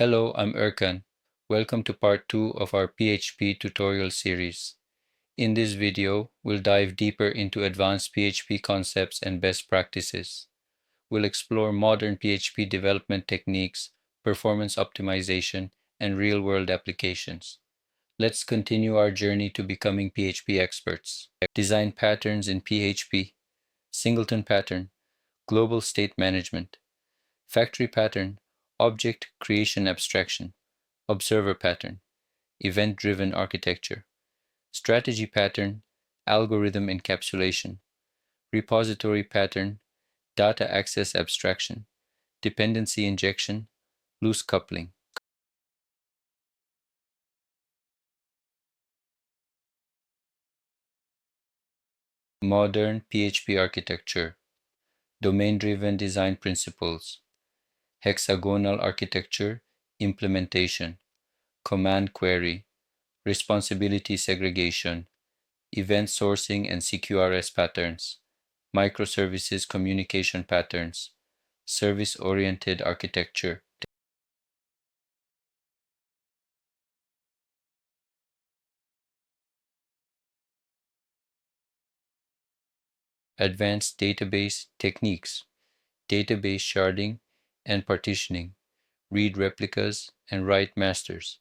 Hello, I'm Erkan. Welcome to part 2 of our PHP tutorial series. In this video, we'll dive deeper into advanced PHP concepts and best practices. We'll explore modern PHP development techniques, performance optimization, and real-world applications. Let's continue our journey to becoming PHP experts. Design patterns in PHP. Singleton pattern, global state management. Factory pattern, object creation abstraction. Observer pattern, event-driven architecture. Strategy pattern, algorithm encapsulation. Repository pattern, data access abstraction. Dependency injection, loose coupling. Modern PHP architecture. Domain-driven design principles. Hexagonal architecture, implementation. Command query. Responsibility segregation. Event sourcing and CQRS patterns. Microservices communication patterns. Service-oriented architecture. Advanced database techniques. Database sharding and partitioning. Read replicas and write masters.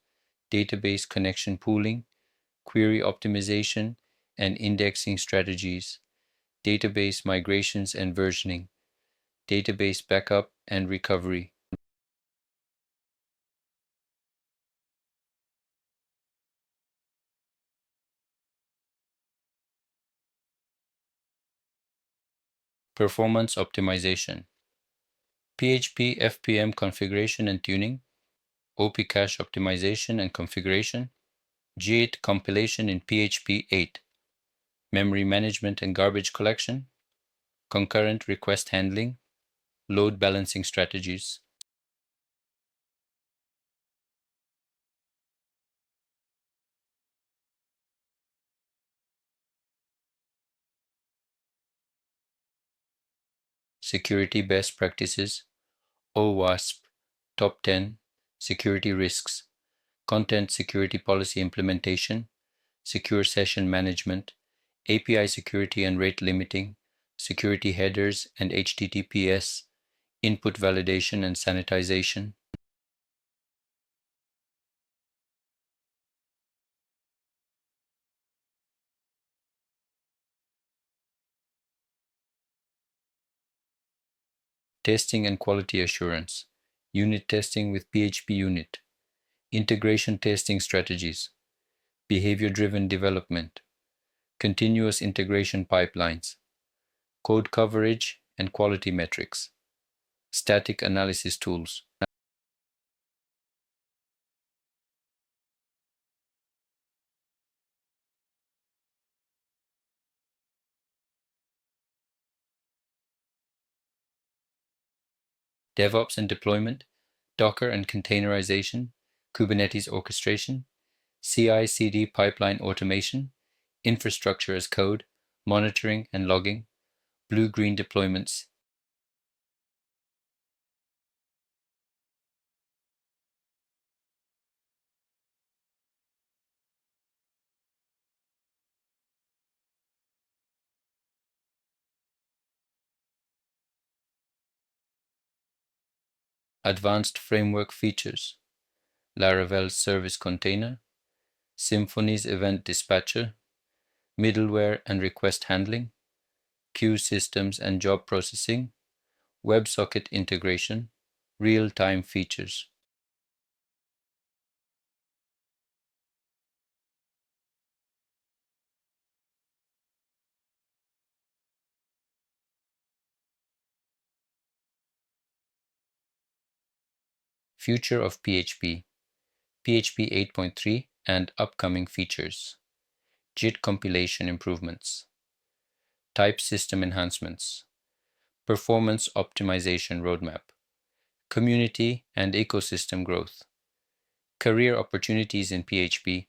Database connection pooling. Query optimization and indexing strategies. Database migrations and versioning. Database backup and recovery. Performance optimization. PHP FPM configuration and tuning. OP cache optimization and configuration. G8 compilation in PHP 8. Memory management and garbage collection. Concurrent request handling. Load balancing strategies. Security best practices. OWASP. Top 10. Security risks. Content security policy implementation. Secure session management. API security and rate limiting. Security headers and HTTPS. Input validation and sanitization. Testing and quality assurance. Unit testing with PHP unit. Integration testing strategies. Behavior-driven development. Continuous integration pipelines. Code coverage and quality metrics. Static analysis tools. DevOps and deployment. Docker and containerization. Kubernetes orchestration. CI/CD pipeline automation. Infrastructure as code. Monitoring and logging. Blue-green deployments. Advanced framework features. Laravel's service container. Symfony's event dispatcher. Middleware and request handling. Queue systems and job processing. WebSocket integration. Real-time features. Future of PHP. PHP 8.3 and upcoming features. JIT compilation improvements. Type system enhancements. Performance optimization roadmap. Community and ecosystem growth. Career opportunities in PHP.